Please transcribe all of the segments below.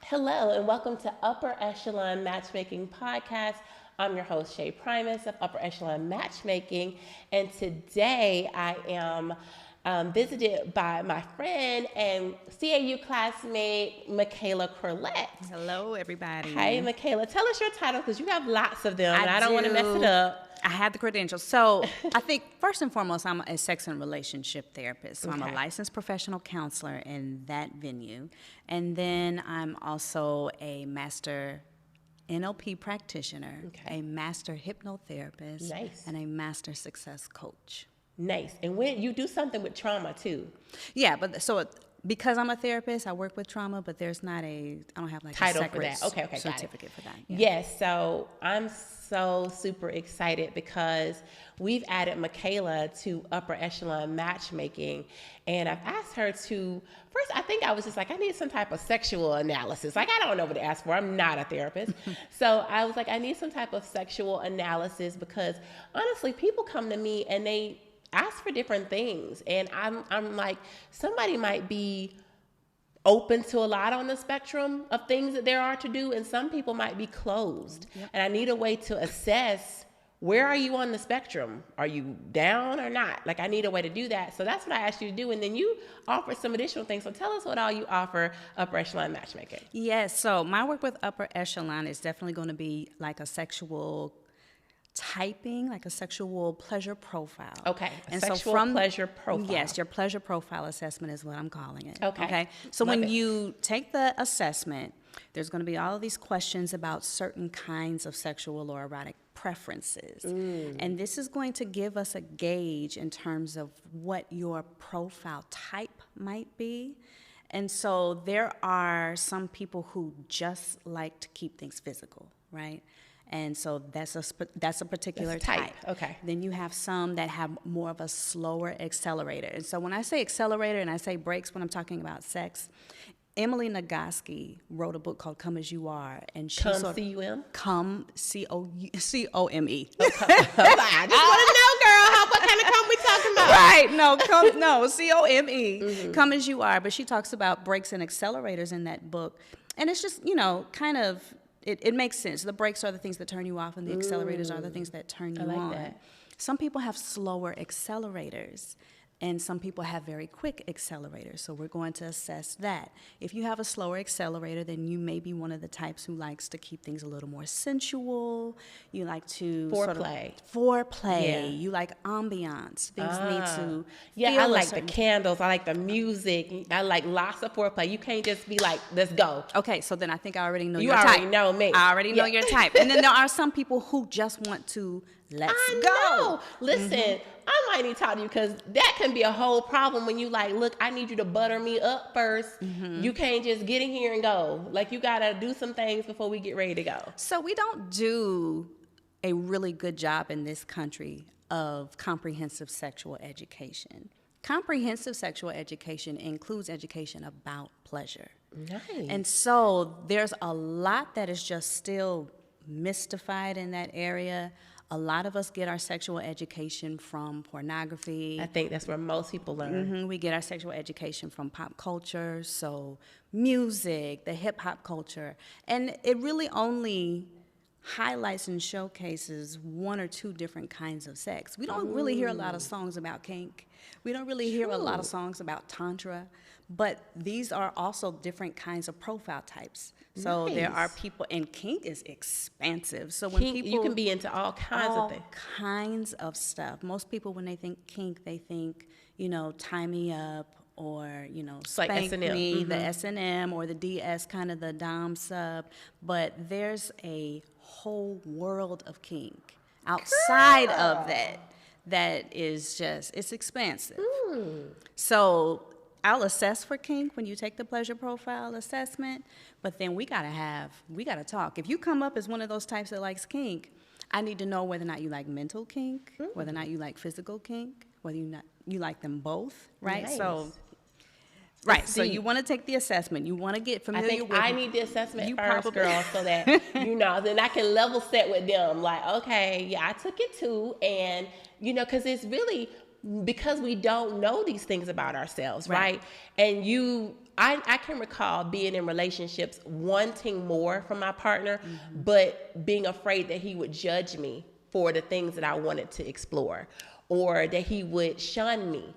Hello, and welcome to Upper Echelon Matchmaking Podcast. I'm your host, Shay Primus of Upper Echelon Matchmaking, and today I am visited by my friend and CAU classmate, Mikaela Corlette. Hello, everybody. Hi, Mikaela. Tell us your title, because you have lots of them, and I don't want to mess it up. I have the credentials. So I think first and foremost, I'm a sex and relationship therapist. So I'm a licensed professional counselor in that venue. And then I'm also a master NLP practitioner, a master hypnotherapist, and a master success coach. Nice. And when you do something with trauma too. Yeah, but so because I'm a therapist, I work with trauma, but there's not I don't have like title a separate for that. Okay, certificate for that. Yeah. Yes, so I'm so super excited because we've added Mikaela to Upper Echelon Matchmaking, and I've asked her to, first I think I was just like, I need some type of sexual analysis. Like, I don't know what to ask for. I'm not a therapist. So I was like, I need some type of sexual analysis because honestly, people come to me and they ask for different things, and I'm like, somebody might be open to a lot on the spectrum of things that there are to do, and some people might be closed. And I need a way to assess, where are you on the spectrum? Are you down or not? Like, I need a way to do that. So that's what I asked you to do, and then you offer some additional things. So tell us what all you offer Upper Echelon Matchmaking. Yes, so my work with Upper Echelon is definitely going to be like a sexual typing, like a sexual pleasure profile. Okay, and sexual so pleasure profile. Yes, your pleasure profile assessment is what I'm calling it. Okay. So when you take the assessment, there's going to be all of these questions about certain kinds of sexual or erotic preferences. And this is going to give us a gauge in terms of what your profile type might be. And so there are some people who just like to keep things physical, right? And so that's a particular type. Okay. Then you have some that have more of a slower accelerator. And so when I say accelerator and I say brakes when I'm talking about sex, Emily Nagoski wrote a book called Come As You Are, and she C-U-M? Come C-O-M-E. I just want to know, girl, what kind of come we talking about? Right, C-O-M-E. Come As You Are. But she talks about brakes and accelerators in that book. And it's just, kind of, it makes sense. The brakes are the things that turn you off, and the accelerators are the things that turn you on. That. Some people have slower accelerators, and some people have very quick accelerators. So we're going to assess that. If you have a slower accelerator, then you may be one of the types who likes to keep things a little more sensual. You like to foreplay. Yeah. You like ambiance. Things need to I like the candles. I like the music. I like lots of foreplay. You can't just be like, let's go. Okay, so then I think I already know your type. type. You already know me. I already know your type. And then there are some people who just want to let's go. Listen, I might need to talk to you, because that can be a whole problem when you like, look, I need you to butter me up first. You can't just get in here and go. Like, you got to do some things before we get ready to go. So we don't do a really good job in this country of comprehensive sexual education. Comprehensive sexual education includes education about pleasure. Nice. And so there's a lot that is just still mystified in that area. A lot of us get our sexual education from pornography. I think that's where most people learn. We get our sexual education from pop culture, so music, the hip hop culture. And it really only highlights and showcases one or two different kinds of sex. We don't really hear a lot of songs about kink. We don't really hear a lot of songs about tantra. But these are also different kinds of profile types. So there are people, and kink is expansive. So when Kink, you can be into all kinds of things. All kinds of stuff. Most people, when they think kink, they think, tie me up, or, spank like S&M. me, the S&M, or the DS, kind of the dom sub. But there's a whole world of kink outside of that is just, it's expansive. So I'll assess for kink when you take the pleasure profile assessment, but then we gotta talk. If you come up as one of those types that likes kink, I need to know whether or not you like mental kink, whether or not you like physical kink, whether you like them both, right? Nice. So you want to take the assessment. You want to get familiar with. I need the assessment first, girl, so that then I can level set with them. Like, okay, yeah, I took it too, and because it's really because we don't know these things about ourselves, right? And I can recall being in relationships wanting more from my partner, but being afraid that he would judge me for the things that I wanted to explore, or that he would shun me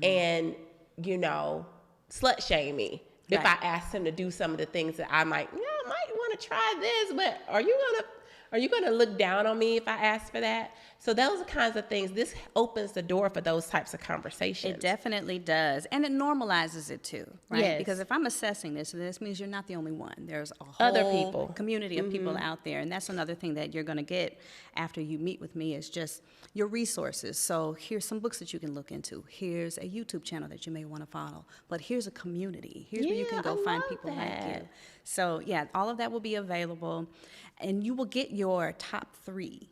and, you know, slut shame me if I asked him to do some of the things that I might want to try this, but are you gonna look down on me if I ask for that? So those are kinds of things. This opens the door for those types of conversations. It definitely does. And it normalizes it too, right? Yes. Because if I'm assessing this means you're not the only one. There's a whole Other people. community of people out there. And that's another thing that you're going to get after you meet with me is just your resources. So here's some books that you can look into. Here's a YouTube channel that you may want to follow. But here's a community. Here's where you can go find people like you. So yeah, all of that will be available. And you will get your top 3.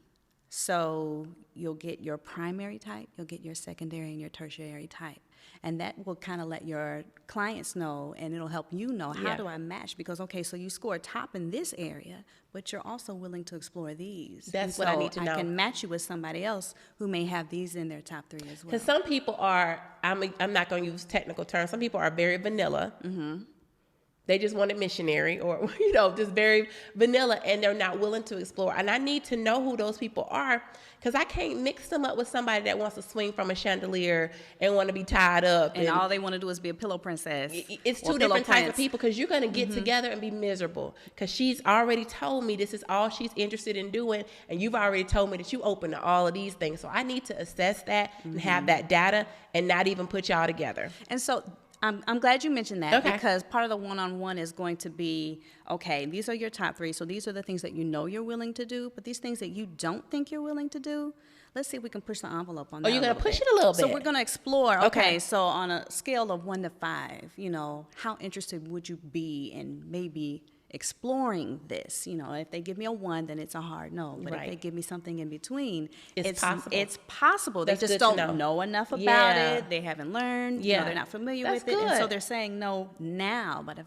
So you'll get your primary type, you'll get your secondary and your tertiary type. And that will kind of let your clients know, and it'll help you know, how do I match? Because, okay, so you score top in this area, but you're also willing to explore these. That's what I need to know. I can match you with somebody else who may have these in their top 3 as well. Because some people are, I'm not going to use technical terms, some people are very vanilla. They just want a missionary, or, you know, just very vanilla, and they're not willing to explore. And I need to know who those people are, because I can't mix them up with somebody that wants to swing from a chandelier and want to be tied up. And all they want to do is be a pillow princess. It's 2 different types of people, because you're going to get together and be miserable, because she's already told me this is all she's interested in doing, and you've already told me that you open to all of these things. So I need to assess that and have that data and not even put y'all together. And so I'm glad you mentioned that, because part of the one-on-one is going to be, okay, these are your top 3, so these are the things that you know you're willing to do, but these things that you don't think you're willing to do, let's see if we can push the envelope on that. Oh, you're going to push it a little bit. So we're going to explore, okay, so on a scale of 1 to 5, you know, how interested would you be in maybe exploring this? You know, if they give me a 1, then it's a hard no. But if they give me something in between, it's possible. It's possible. They just don't know enough about it. They haven't learned. You know, they're not familiar with it. And so they're saying no now. But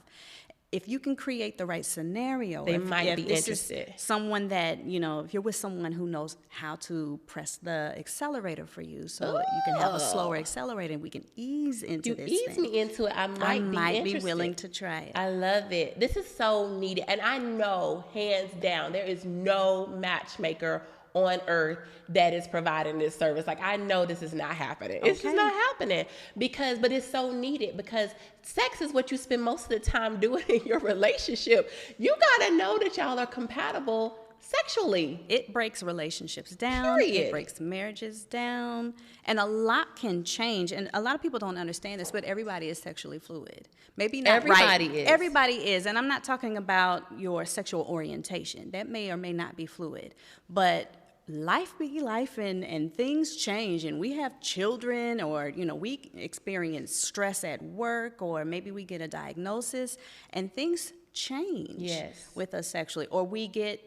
if you can create the right scenario, they might be this interested. Is someone that, you know, if you're with someone who knows how to press the accelerator for you, so that you can have a slower accelerator and we can ease into this thing. Ease me into it. I might be willing to try it. I love it. This is so needed. And I know, hands down, there is no matchmaker on earth that is providing this service. Like, I know this is not happening. It's just not happening, but it's so needed, because sex is what you spend most of the time doing in your relationship. You gotta know that y'all are compatible sexually. It breaks relationships down. Period. It breaks marriages down. And a lot can change. And a lot of people don't understand this, but everybody is sexually fluid. Maybe not everybody right. is. Everybody is. And I'm not talking about your sexual orientation. That may or may not be fluid. But life be life, and things change, and we have children, or, you know, we experience stress at work, or maybe we get a diagnosis, and things change with us sexually, or we get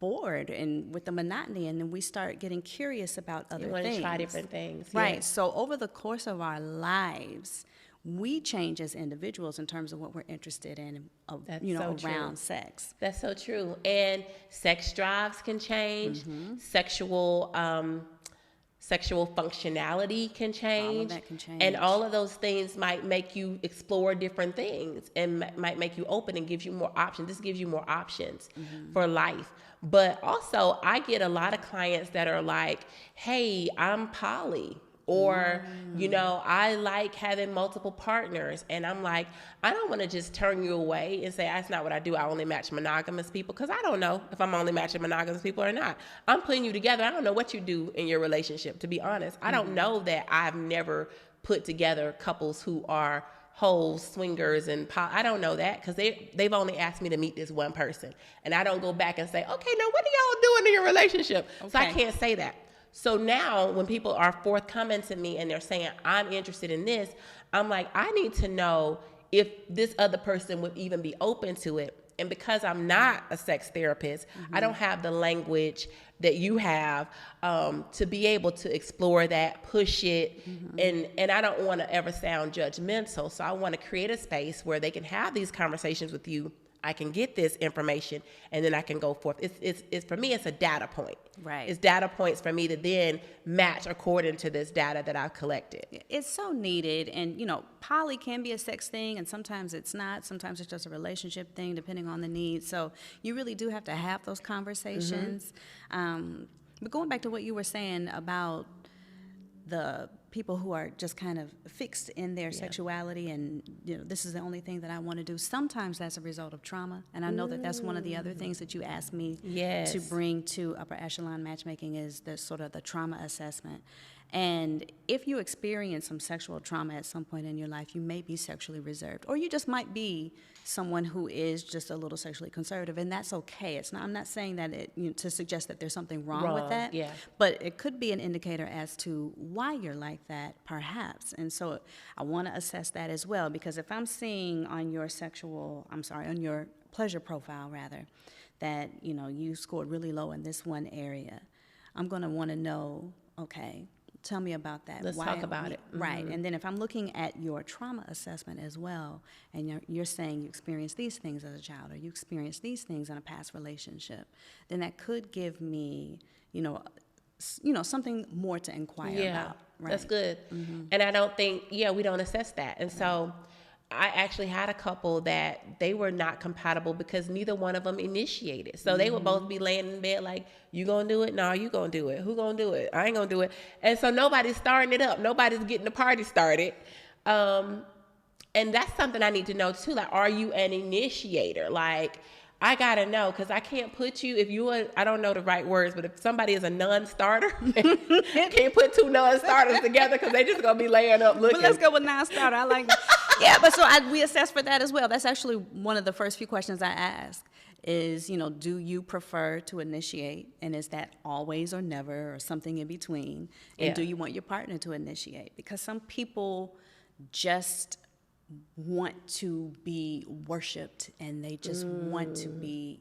bored and with the monotony, and then we start getting curious about other things. To try different things. Right. So over the course of our lives, we change as individuals in terms of what we're interested in, around sex. That's so true. And sex drives can change. Sexual functionality can change. All of that can change. And all of those things might make you explore different things, and might make you open and gives you more options. This gives you more options for life. But also, I get a lot of clients that are like, hey, I'm poly. Or, you know, I like having multiple partners. And I'm like, I don't want to just turn you away and say, that's not what I do. I only match monogamous people. Because I don't know if I'm only matching monogamous people or not. I'm putting you together. I don't know what you do in your relationship, to be honest. I don't know that. I've never put together couples who are whole swingers and I don't know that, because they've only asked me to meet this one person. And I don't go back and say, okay, now what are y'all doing in your relationship? So I can't say that. So now when people are forthcoming to me and they're saying, I'm interested in this, I'm like, I need to know if this other person would even be open to it. And because I'm not a sex therapist, I don't have the language that you have to be able to explore that, push it, and I don't want to ever sound judgmental. So I want to create a space where they can have these conversations with you. I can get this information, and then I can go forth. It's for me, it's a data point. Right. It's data points for me to then match according to this data that I've collected. It's so needed. And, poly can be a sex thing, and sometimes it's not. Sometimes it's just a relationship thing, depending on the needs. So you really do have to have those conversations. But going back to what you were saying about the people who are just kind of fixed in their sexuality and, this is the only thing that I want to do. Sometimes that's a result of trauma. And I know that that's one of the other things that you asked me to bring to upper echelon matchmaking is the sort of the trauma assessment. And if you experience some sexual trauma at some point in your life, you may be sexually reserved, or you just might be someone who is just a little sexually conservative, and that's okay. I'm not saying that to suggest that there's something wrong with that, but it could be an indicator as to why you're like that, perhaps. And so I want to assess that as well, because if I'm seeing on your on your pleasure profile rather, that you scored really low in this one area, I'm going to want to know, okay, tell me about that. Let's talk about it. Right. And then if I'm looking at your trauma assessment as well, and you're saying you experienced these things as a child, or you experienced these things in a past relationship, then that could give me, something more to inquire about. Right? That's good. And I don't think, we don't assess that. And so I actually had a couple that they were not compatible because neither one of them initiated. So they would both be laying in bed like, you gonna do it? No, you gonna do it. Who gonna do it? I ain't gonna do it. And so nobody's starting it up. Nobody's getting the party started. And that's something I need to know too. Like, are you an initiator? Like, I gotta know, because I can't put you, I don't know the right words, but if somebody is a non-starter, can't put two non-starters together because they just gonna be laying up looking. But let's go with non-starter. I like that. Yeah, but so we assess for that as well. That's actually one of the first few questions I ask is, do you prefer to initiate? And is that always or never or something in between? And do you want your partner to initiate? Because some people just want to be worshipped, and they just want to be,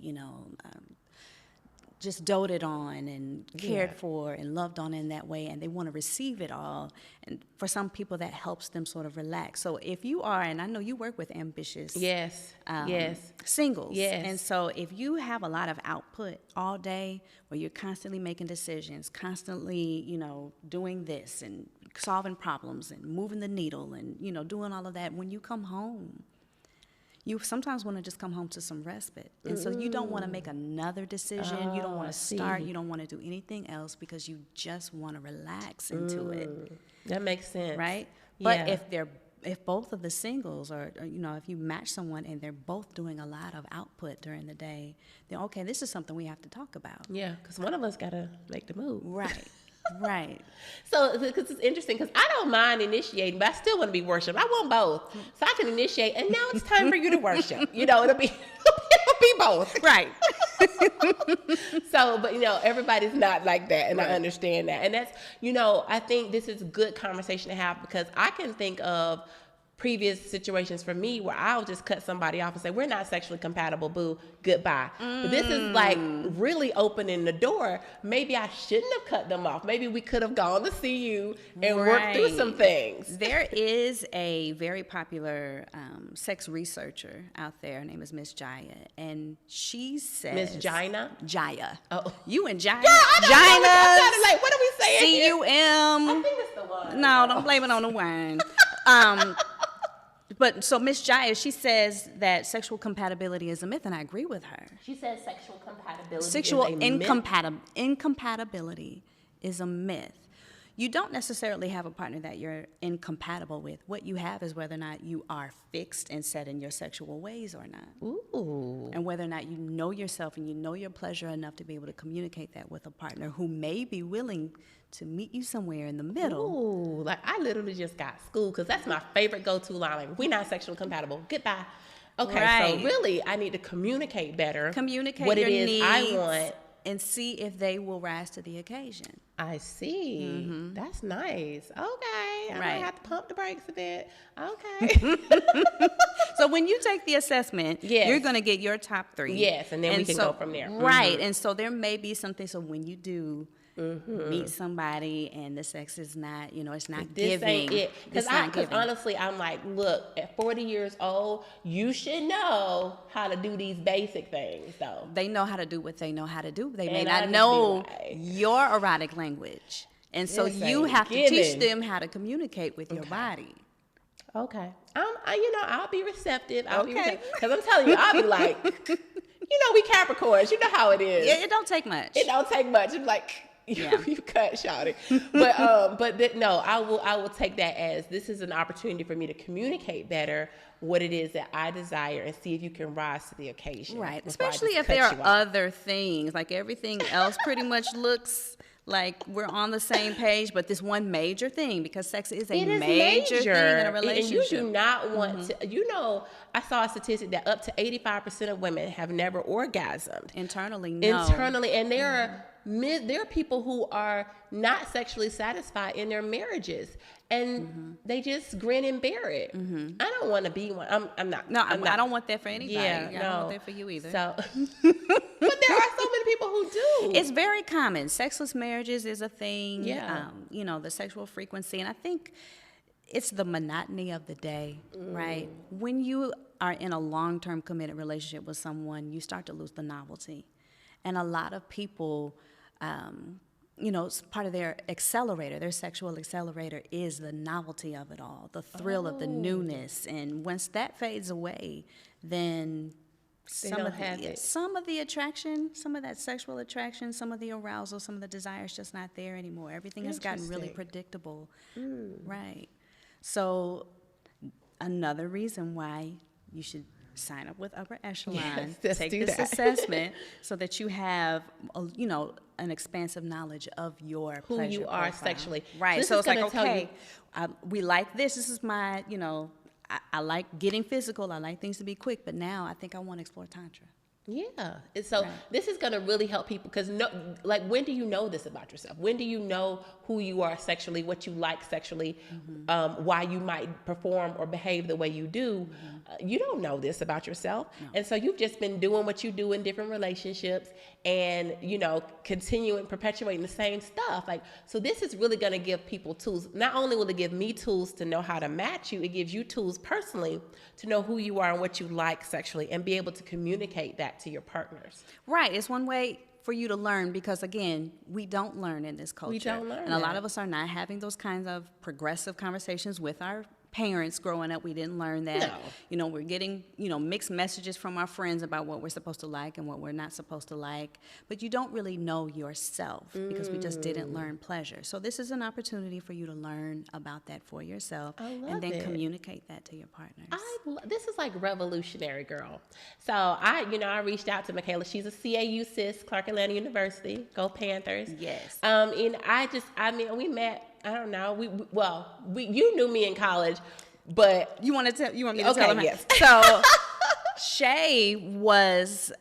just doted on and cared for and loved on in that way, and they want to receive it all. And for some people, that helps them sort of relax. So if you are, and I know you work with ambitious singles, and so if you have a lot of output all day, where you're constantly making decisions, constantly, doing this and solving problems and moving the needle and, doing all of that, when you come home, you sometimes want to just come home to some respite. And so you don't want to make another decision. You don't want to start. You don't want to do anything else because you just want to relax into it. That makes sense. Right? But if both of the singles are, if you match someone and they're both doing a lot of output during the day, then, okay, this is something we have to talk about. Yeah, because one of us got to make the move. Right. Right. So, because it's interesting, because I don't mind initiating, but I still want to be worshipped. I want both. So I can initiate, and now it's time for you to worship. It'll be both. Right. So, but everybody's not like that, and I understand that. And that's, I think this is a good conversation to have, because I can think of previous situations for me where I'll just cut somebody off and say, we're not sexually compatible, boo, goodbye. But this is like really opening the door. Maybe I shouldn't have cut them off. Maybe we could have gone to see you and worked through some things. There is a very popular sex researcher out there. Her name is Miss Jaya. And she says... Miss Jaya? Jaya. Oh. You and Jaya? Yeah, I know. Like, what are we saying C-U-M. I think it's the one. No, don't blame it on the wine. But so Miss Jaya, she says that sexual compatibility is a myth, and I agree with her. She says sexual compatibility Sexual is a myth. incompatibility is a myth. You don't necessarily have a partner that you're incompatible with. What you have is whether or not you are fixed and set in your sexual ways or not. Ooh. And whether or not you know yourself and you know your pleasure enough to be able to communicate that with a partner who may be willing to meet you somewhere in the middle. Ooh, like I literally just got schooled, because that's my favorite go-to line. Like, we're not sexually compatible. Goodbye. Okay, so really, I need to communicate better. Communicate what your it is needs I want. And see if they will rise to the occasion. I see. That's nice. Okay. I might have to pump the brakes a bit. Okay. So when you take the assessment, you're going to get your top 3. Yes, and then we can go from there. Right. And so there may be something. So when you do meet somebody and the sex is not, it's not This giving. ain't it. Because giving. honestly, I'm like, look, at 40 years old, you should know how to do these basic things, though. They know how to do what they know how to do. They may And not I just know be like, your erotic language. And so this you ain't have to teach giving. them how to communicate with your body. Okay. I'll be receptive. I'll be Okay. receptive. Because I'm telling you, I'll be like, we Capricorns. You know how it is. Yeah, it don't take much. It don't take much. It's like, you cut, shawty. But no, I will take that as this is an opportunity for me to communicate better what it is that I desire and see if you can rise to the occasion. Right. Especially if there are other things, like everything else pretty much looks like we're on the same page, but this one major thing, because sex is a major thing in a relationship. And you do not want to, I saw a statistic that up to 85% of women have never orgasmed. Internally, no. And there are people who are not sexually satisfied in their marriages, and they just grin and bear it. I don't want to be one. I'm not. No, I'm not. I don't want that for anybody. Yeah, I don't want that for you either. So, but there are so many people who do. It's very common. Sexless marriages is a thing. Yeah. The sexual frequency, and I think it's the monotony of the day, right? When you are in a long-term committed relationship with someone, you start to lose the novelty, and a lot of people. Part of their accelerator, their sexual accelerator is the novelty of it all, the thrill of the newness. And once that fades away, then some of the attraction, some of that sexual attraction, some of the arousal, some of the desire is just not there anymore. Everything has gotten really predictable. Right. So another reason why you should sign up with Upper Echelon, take this assessment so that you have, an expansive knowledge of your who pleasure you are profile. Sexually. Right. So it's like, okay, we like this. This is my, I like getting physical. I like things to be quick. But now I think I want to explore Tantra. Yeah. And so this is going to really help people because, when do you know this about yourself? When do you know who you are sexually, what you like sexually, why you might perform or behave the way you do? You don't know this about yourself. No. And so you've just been doing what you do in different relationships and, continuing, perpetuating the same stuff. So this is really going to give people tools. Not only will it give me tools to know how to match you, it gives you tools personally to know who you are and what you like sexually and be able to communicate that to your partners. Right. It's one way for you to learn because, again, we don't learn in this culture. We don't learn. And a lot of us are not having those kinds of progressive conversations with our parents growing up. We didn't learn that. No. We're getting, mixed messages from our friends about what we're supposed to like and what we're not supposed to like. But you don't really know yourself because we just didn't learn pleasure. So this is an opportunity for you to learn about that for yourself and then communicate that to your partners. This is like revolutionary, girl. So I reached out to Mikaela. She's a CAU sis, Clark Atlanta University. Go Panthers. Yes. And we met. I don't know. You knew me in college, but you want me to tell them? Yes. So Shay was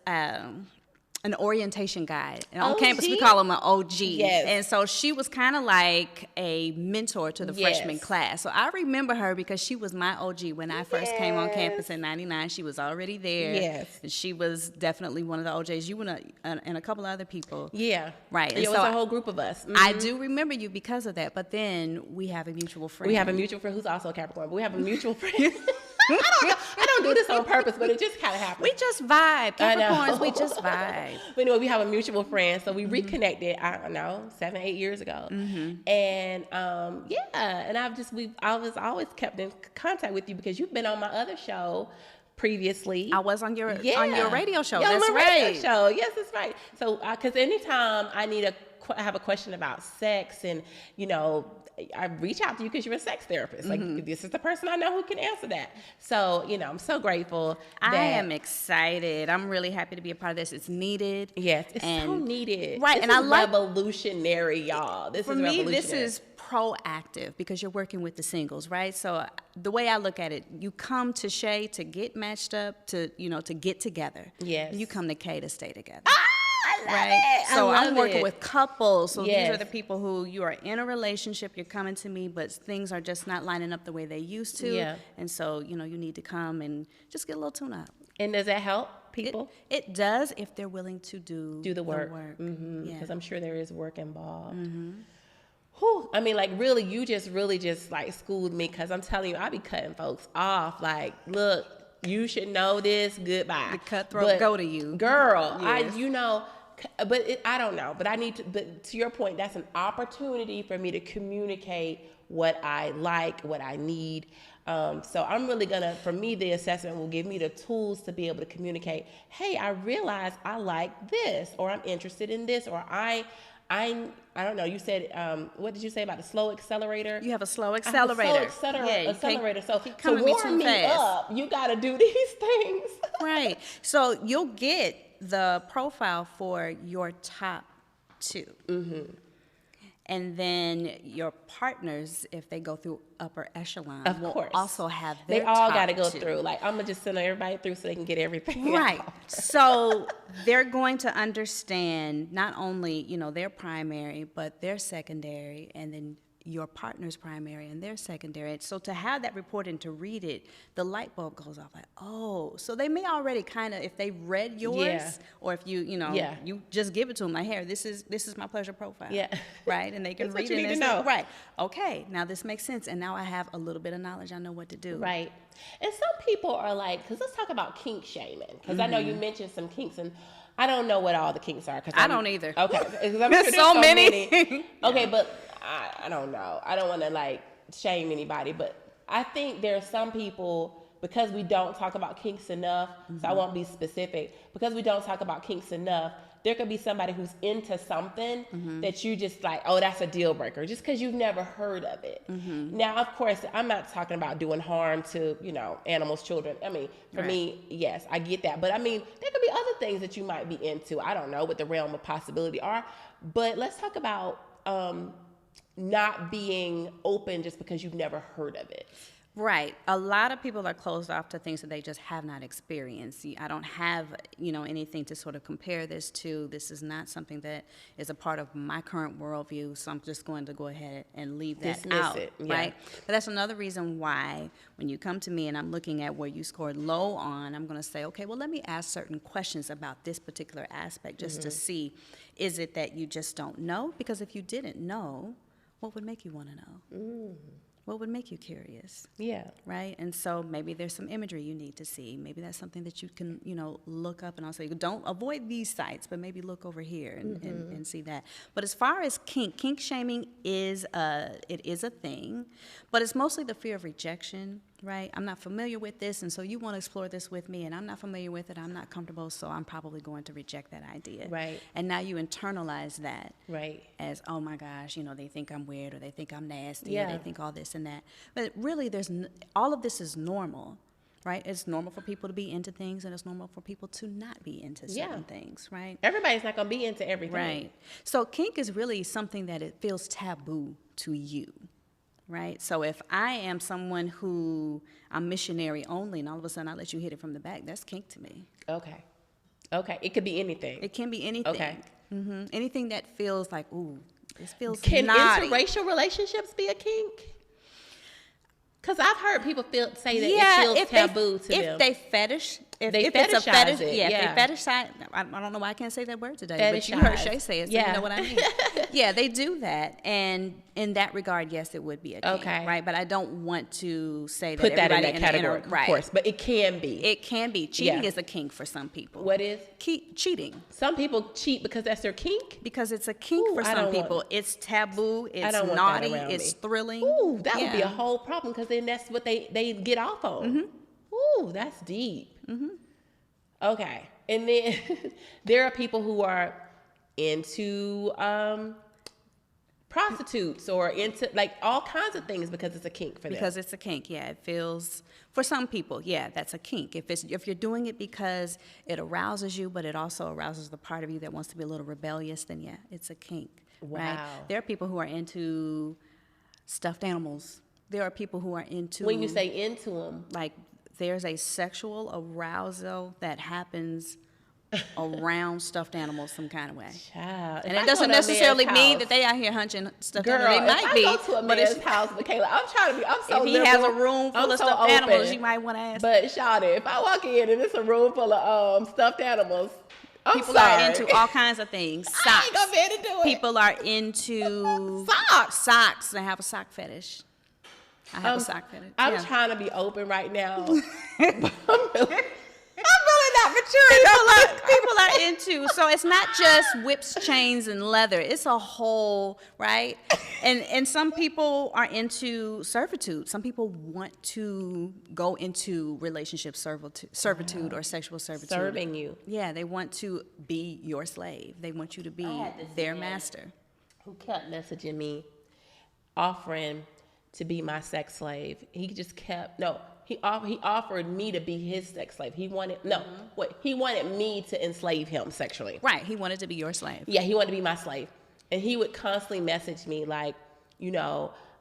an orientation guide. And on campus, we call him an OG. Yes. And so she was kind of like a mentor to the freshman class. So I remember her because she was my OG when I first came on campus in 99. She was already there. Yes. And she was definitely one of the OJs. You and a couple other people. Yeah. Right. And it was a whole group of us. I do remember you because of that. But then we have a mutual friend. We have a mutual friend who's also a Capricorn. But we have a mutual friend. I don't know. I don't do this on purpose, but it just kind of happened. We just vibe. Capricorns, we just vibe. But anyway, we have a mutual friend, so we reconnected, I don't know, 7-8 years ago. And and I was always kept in contact with you because you've been on my other show previously. I was on your radio show. Yeah, that's on my right. Radio show. Yes, that's right. So, because anytime I have a question about sex and, I reach out to you because you're a sex therapist. Like, this is the person I know who can answer that. So, I'm so grateful. I am excited. I'm really happy to be a part of this. It's needed. Yes, it's so needed. Right, this is revolutionary, y'all. For me, this is proactive because you're working with the singles, right? So the way I look at it, you come to Shay to get matched up, to get together. Yes. You come to Kay to stay together. I love it. So I'm working with couples. So these are the people who you are in a relationship, you're coming to me, but things are just not lining up the way they used to. Yeah. And so, you need to come and just get a little tune up. And does that help people? It does if they're willing to do Do the work. Yeah. Because I'm sure there is work involved. Whew. I mean, like, really, you just really just like schooled me, because I'm telling you, I be cutting folks off. Like, look, you should know this. Goodbye. The cutthroat go to you, girl. Yes. I don't know. But I need to. But to your point, that's an opportunity for me to communicate what I like, what I need. So I'm really gonna. For me, the assessment will give me the tools to be able to communicate. Hey, I realize I like this, or I'm interested in this, or I don't know. You said, what did you say about the slow accelerator? You have a slow accelerator. Accelerator. So to coming me warm too me fast. up, you got to do these things. Right. So you'll get the profile for your top 2. And then your partners, if they go through upper echelon, Of will course. also have their They all got to go through. Like, I'm going to just send everybody through so they can get everything. Right. out. So they're going to understand not only, their primary, but their secondary, and then your partner's primary and their secondary. So to have that report and to read it, the light bulb goes off like, oh, so they may already kind of, if they read yours, Yeah. or if you just give it to them like, here, this is my pleasure profile. Yeah. Right. And they can That's read what you it need and to say, know. right. Okay. Now this makes sense. And now I have a little bit of knowledge. I know what to do. Right. And some people are like, because let's talk about kink shaming. Because I know you mentioned some kinks, and I don't know what all the kinks are. I don't either. Okay. 'Cause I'm sure There's so many. Okay, but I don't know. I don't want to like shame anybody, but I think there are some people, because we don't talk about kinks enough, so I won't be specific, because we don't talk about kinks enough, there could be somebody who's into something that you just like, oh, that's a deal breaker, just because you've never heard of it. Now, of course, I'm not talking about doing harm to, animals, children. I mean, for me, yes, I get that. But I mean, there could be other things that you might be into. I don't know what the realm of possibility are. But let's talk about not being open just because you've never heard of it. Right. A lot of people are closed off to things that they just have not experienced. I don't have, anything to sort of compare this to. This is not something that is a part of my current worldview, so I'm just going to go ahead and leave that Dismiss out. it, yeah. Right? But that's another reason why when you come to me and I'm looking at where you scored low on, I'm going to say, okay, well, let me ask certain questions about this particular aspect just to see, is it that you just don't know? Because if you didn't know, what would make you want to know? What would make you curious? Yeah. Right? And so maybe there's some imagery you need to see. Maybe that's something that you can, look up, and I'll say, don't avoid these sites, but maybe look over here and see that. But as far as kink shaming is a thing, but it's mostly the fear of rejection, right? I'm not familiar with this, and so you want to explore this with me, and I'm not familiar with it, I'm not comfortable, so I'm probably going to reject that idea. Right. And now you internalize that Right. as, oh my gosh, they think I'm weird, or they think I'm nasty, Yeah. or they think all this and that. But really, all of this is normal, right? It's normal for people to be into things, and it's normal for people to not be into certain things, right? Everybody's not going to be into everything. Right. So kink is really something that it feels taboo to you. Right? So if I am someone who I'm missionary only, and all of a sudden I let you hit it from the back, that's kink to me. Okay. It could be anything. It can be anything. Okay. Anything that feels like, ooh, this feels Can naughty. interracial relationships be a kink? Because I've heard people say that it feels taboo to them. If they fetish, if it's a fetishize fetish, it, if they fetishize, I don't know why I can't say that word today, but you Fetishize. heard Shay say it, so Yeah. you know what I mean. Yeah, they do that, and in that regard, yes, it would be a kink, Okay. right? But I don't want to say that Put that in everybody that category, right. of course, but it can be. It can be. Cheating Yeah. is a kink for some people. What is? Cheating. Some people cheat because that's their kink. Because it's a kink Ooh, for I some don't want- people. It's taboo, I it's don't want naughty, that around it's me. thrilling. Ooh, that would be Yeah. a whole problem, because then that's what they get off on. Ooh, that's deep. Okay. And then there are people who are into prostitutes or into like all kinds of things because it's a kink for them. Because it's a kink, yeah. It feels, for some people, yeah, that's a kink. If you're doing it because it arouses you, but it also arouses the part of you that wants to be a little rebellious, then yeah, it's a kink. Right? Wow. There are people who are into stuffed animals. There are people who are into, When you say into them, like, there's a sexual arousal that happens around stuffed animals some kind of way. Child. And it doesn't necessarily mean that they out here hunching stuffed animals. They might be. If I go to a man's house, Mikaela, I'm so if he liberal, has a room full of stuffed animals, you might want to ask. But Shawty, if I walk in and it's a room full of stuffed animals, people are into all kinds of things. Socks. I ain't gonna be able to do it. People are into socks. They have a sock fetish. I have a sock fetish. I'm trying to be open right now. I'm really not mature. People are into, so it's not just whips, chains, and leather. It's a whole, right? And some people are into servitude. Some people want to go into relationship servitude or sexual servitude. Serving you. Yeah, they want to be your slave. They want you to be their master. Who kept messaging me, offering to be my sex slave. He just kept, he offered me to be his sex slave. He wanted me to enslave him sexually. Right, he wanted to be your slave. Yeah, he wanted to be my slave. And he would constantly message me like,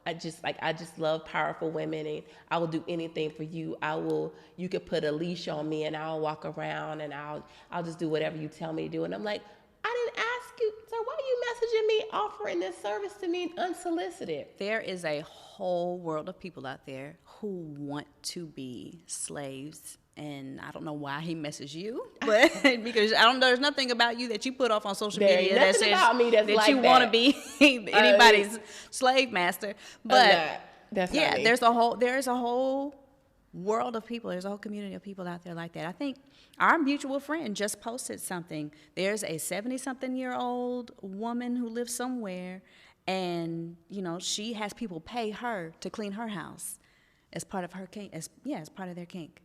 I just love powerful women and I will do anything for you. You could put a leash on me and I'll walk around and I'll just do whatever you tell me to do. And I'm like, I didn't ask you, so why are you messaging me offering this service to me unsolicited? There is a whole world of people out there who want to be slaves. And I don't know why he messaged you, but because there's nothing about you that you put off on social media that says that you want to be anybody's slave master. But that's not me. there's a whole world of people. There's a whole community of people out there like that. I think our mutual friend just posted something. There's a 70-something-year-old woman who lives somewhere, and she has people pay her to clean her house as part of her kink. As part of their kink.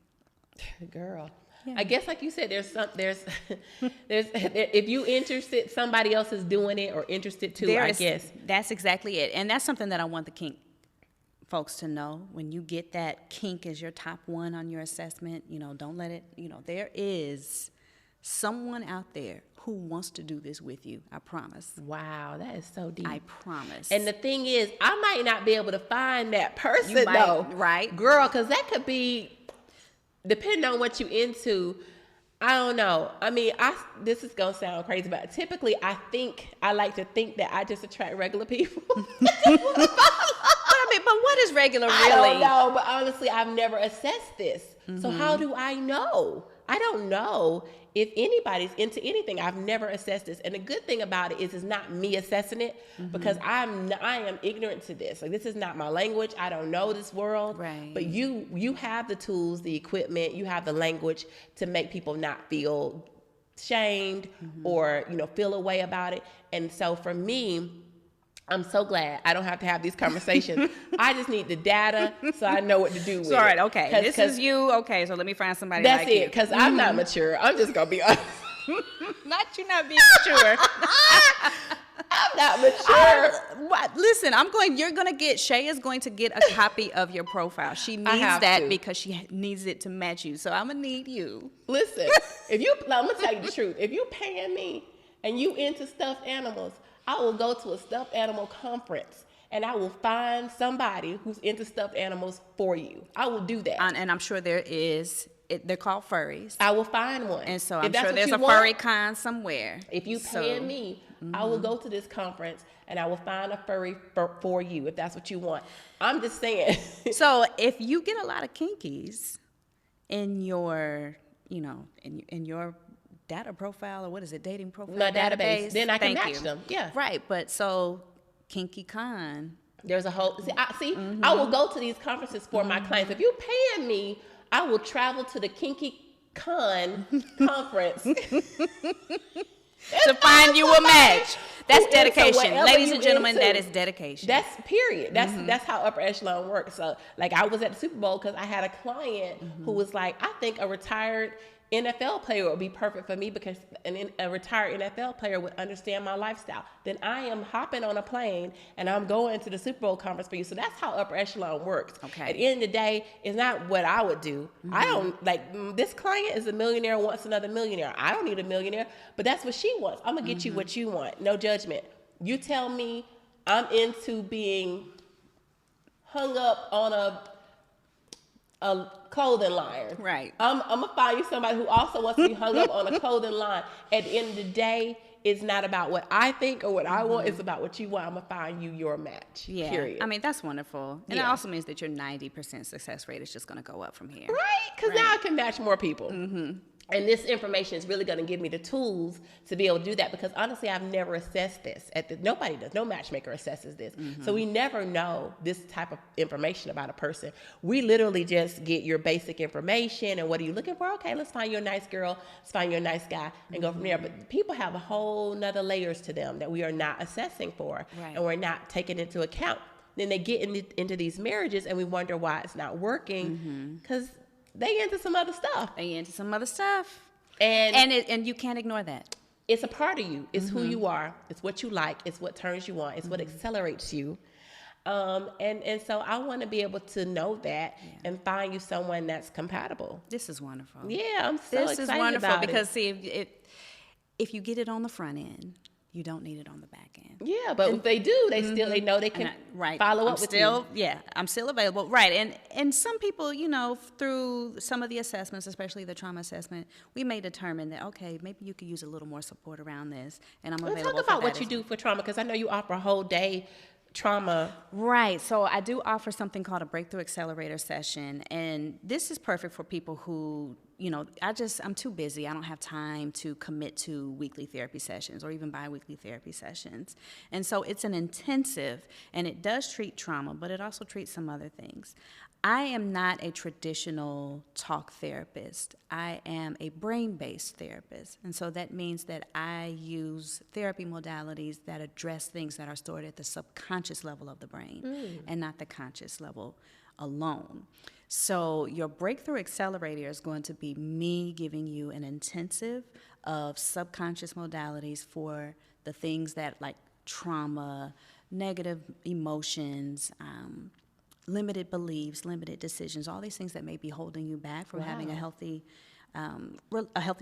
Girl, yeah. I guess like you said, there's if you interested, somebody else is doing it or interested too. I guess that's exactly it, and that's something that I want the kink folks to know. When you get that kink as your top one on your assessment, don't let it. There is someone out there who wants to do this with you. I promise. Wow, that is so deep. I promise. And the thing is, I might not be able to find that person though, right, girl? Because that could be. Depending on what you into, I don't know. I mean, this is gonna sound crazy, but typically I like to think that I just attract regular people. But what is regular really? I don't know, but honestly, I've never assessed this. Mm-hmm. So how do I know? I don't know if anybody's into anything. I've never assessed this. And the good thing about it is it's not me assessing it, because I am ignorant to this. Like, this is not my language. I don't know this world. Right. But you have the tools, the equipment, you have the language to make people not feel shamed or, feel a way about it. And so for me, I'm so glad I don't have to have these conversations. I just need the data so I know what to do with it. All right, okay. This is you. Okay, so let me find somebody like you. That's it, because I'm not mature. I'm just going to be honest. Not you not being mature. I'm not mature. Listen, Shay is going to get a copy of your profile. She needs that because she needs it to match you. So I'm going to need you. Listen, I'm going to tell you the truth. If you paying me and you into stuffed animals, I will go to a stuffed animal conference and I will find somebody who's into stuffed animals for you. I will do that. And I'm sure there is. They're called furries. I will find one. And so I'm sure there's a furry con somewhere. If you paying me, I will go to this conference and I will find a furry for you if that's what you want. I'm just saying. So if you get a lot of kinkies in your, in your data profile, or what is it, dating profile? My database. Then I can match them. Yeah. Right, but so Kinky Con. There's a whole, I will go to these conferences for my clients. If you're paying me, I will travel to the Kinky Con conference to find you a match. That's dedication. Ladies and gentlemen, that is dedication. That's period. That's how upper echelon works. So like, I was at the Super Bowl because I had a client who was like, I think a retired NFL player would be perfect for me because a retired NFL player would understand my lifestyle. Then I am hopping on a plane and I'm going to the Super Bowl conference for you. So that's how upper echelon works. Okay. At the end of the day, it's not what I would do. I don't this client is a millionaire, wants another millionaire. I don't need a millionaire, but that's what she wants. I'm gonna get you what you want. No judgment. You tell me I'm into being hung up on a a clothing line. Right. I'm gonna find you somebody who also wants to be hung up on a clothing line. At the end of the day, it's not about what I think or what I want. It's about what you want. I'm gonna find you your match. Yeah. Period. I mean, that's wonderful. And it Yeah. also means that your 90% success rate is just going to go up from here. Right? Because now I can match more people. And this information is really going to give me the tools to be able to do that, because honestly, I've never assessed this. Nobody does. No matchmaker assesses this. So we never know this type of information about a person. We literally just get your basic information and what are you looking for? Okay, let's find you a nice girl. Let's find you a nice guy and go from there. But people have a whole nother layers to them that we are not assessing for, and we're not taking into account. Then they get into these marriages and we wonder why it's not working, because they into some other stuff. And you can't ignore that. It's a part of you. It's who you are. It's what you like. It's what turns you on. It's what accelerates you. And so I want to be able to know that and find you someone that's compatible. This is wonderful. Yeah, I'm so excited about it. This is wonderful because see, if you get it on the front end, you don't need it on the back end. Yeah, but if they do, they still they know they can follow up with you. Yeah, I'm still available. Right, and some people, through some of the assessments, especially the trauma assessment, we may determine that okay, maybe you could use a little more support around this, and I'm available. Let's talk about what you do for trauma, because I know you offer a whole day trauma. Right. So I do offer something called a breakthrough accelerator session, and this is perfect for people who, I'm too busy. I don't have time to commit to weekly therapy sessions or even bi-weekly therapy sessions. And so it's an intensive, and it does treat trauma, but it also treats some other things. I am not a traditional talk therapist. I am a brain-based therapist. And so that means that I use therapy modalities that address things that are stored at the subconscious level of the brain and not the conscious level alone. So your breakthrough accelerator is going to be me giving you an intensive of subconscious modalities for the things that like trauma, negative emotions, limited beliefs, limited decisions, all these things that may be holding you back from having a healthy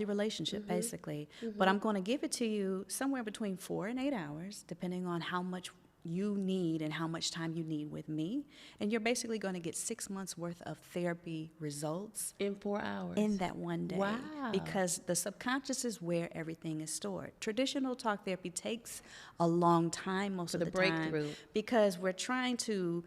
relationship, basically. But I'm going to give it to you somewhere between 4 and 8 hours, depending on how much you need and how much time you need with me. And you're basically going to get 6 months worth of therapy results in 4 hours in that one day. Wow. Because the subconscious is where everything is stored. Traditional talk therapy takes a long time most of the time, because we're trying to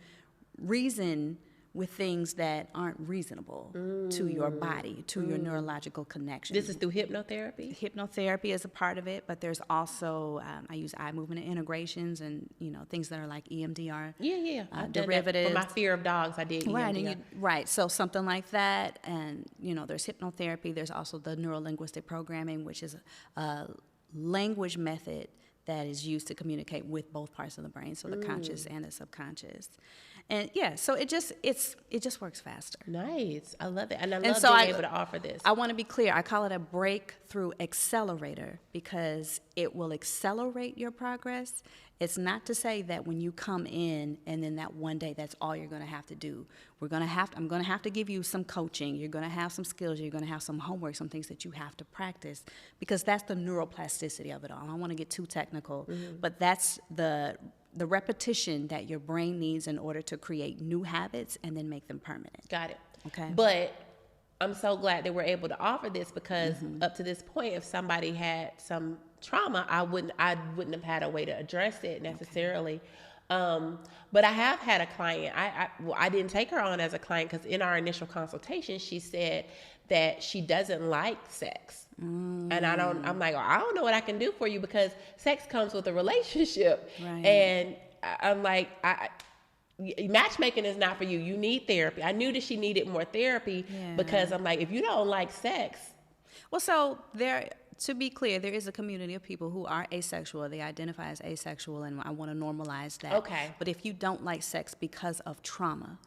reason with things that aren't reasonable to your body, to your neurological connection. This is through hypnotherapy? Hypnotherapy is a part of it, but there's also, I use eye movement integrations and, things that are like EMDR derivatives. For my fear of dogs, I did EMDR. Right, so something like that. And, there's hypnotherapy. There's also the neuro-linguistic programming, which is a language method that is used to communicate with both parts of the brain, so the conscious and the subconscious. And so it just works faster. Nice. I love it. And I love being able to offer this. I want to be clear. I call it a breakthrough accelerator because it will accelerate your progress. It's not to say that when you come in and then that one day, that's all you're going to have to do. I'm going to have to give you some coaching. You're going to have some skills. You're going to have some homework, some things that you have to practice, because that's the neuroplasticity of it all. I don't want to get too technical, but that's the repetition that your brain needs in order to create new habits and then make them permanent. Got it. Okay. But I'm so glad that we're able to offer this, because up to this point, if somebody had some trauma, I wouldn't have had a way to address it necessarily. But I have had a client. I didn't take her on as a client because in our initial consultation, she said that she doesn't like sex. And I'm like, I don't know what I can do for you, because sex comes with a relationship. Right. And I'm like, matchmaking is not for you. You need therapy. I knew that she needed more therapy because I'm like, if you don't like sex. Well, to be clear, there is a community of people who are asexual. They identify as asexual, and I want to normalize that. Okay. But if you don't like sex because of trauma,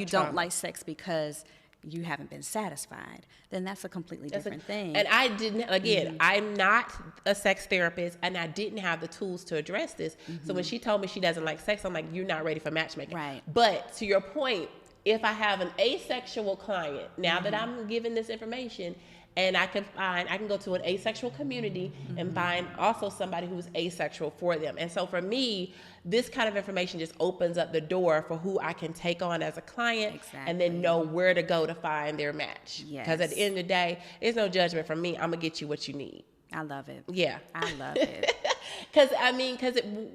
don't like sex because you haven't been satisfied, then that's a completely different thing. And I didn't, again, I'm not a sex therapist, and I didn't have the tools to address this. So when she told me she doesn't like sex, I'm like, you're not ready for matchmaking. Right. But to your point, if I have an asexual client, now that I'm giving this information, and I can go to an asexual community and find also somebody who's asexual for them. And so for me, this kind of information just opens up the door for who I can take on as a client, and then know where to go to find their match. Because at the end of the day, there's no judgment from me. I'm gonna get you what you need. I love it. Yeah. I love it.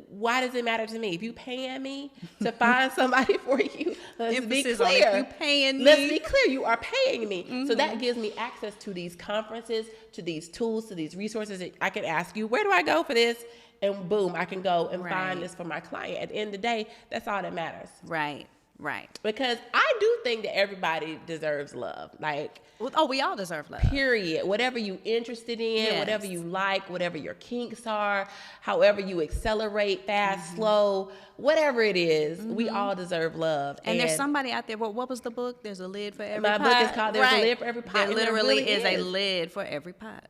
Why does it matter to me? If you paying me to find somebody for you, let's be Emphasis clear. on if you paying me. Let's be clear, you are paying me. So that gives me access to these conferences, to these tools, to these resources. I can ask you, where do I go for this? And boom, I can go and find this for my client. At the end of the day, that's all that matters. Right. Because I do think that everybody deserves love. Like, we all deserve love. Period. Whatever you interested in, whatever you like, whatever your kinks are, however you accelerate, fast, slow, whatever it is, we all deserve love. And there's somebody out there. What was the book? There's a lid for every pot. My book is called There's a Lid for Every Pot. There literally is a lid for every pot.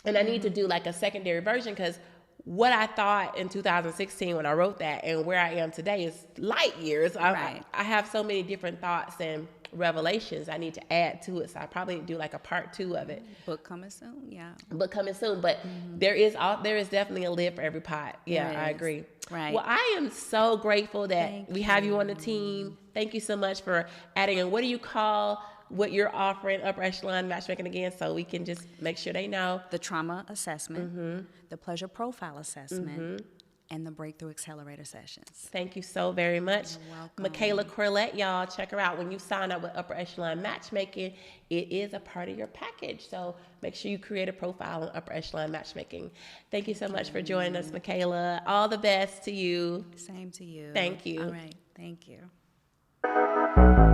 And I need to do like a secondary version, because what I thought in 2016 when I wrote that and where I am today is light years. I have so many different thoughts and revelations I need to add to it. So I probably do like a part 2 of it. Book coming soon, yeah. Book coming soon, but there is definitely a lid for every pot. Yeah, I agree. Right. Well, I am so grateful that we have you on the team. Thank you so much for adding in. What do you call what you're offering, Upper Echelon Matchmaking, again, so we can just make sure they know? The trauma assessment, the pleasure profile assessment, and the breakthrough accelerator sessions. Thank you so very much. You're welcome. Mikaela Corlette, y'all, check her out. When you sign up with Upper Echelon Matchmaking, it is a part of your package. So make sure you create a profile on Upper Echelon Matchmaking. Thank you so much for joining us, Mikaela. All the best to you. Same to you. Thank you. All right. Thank you.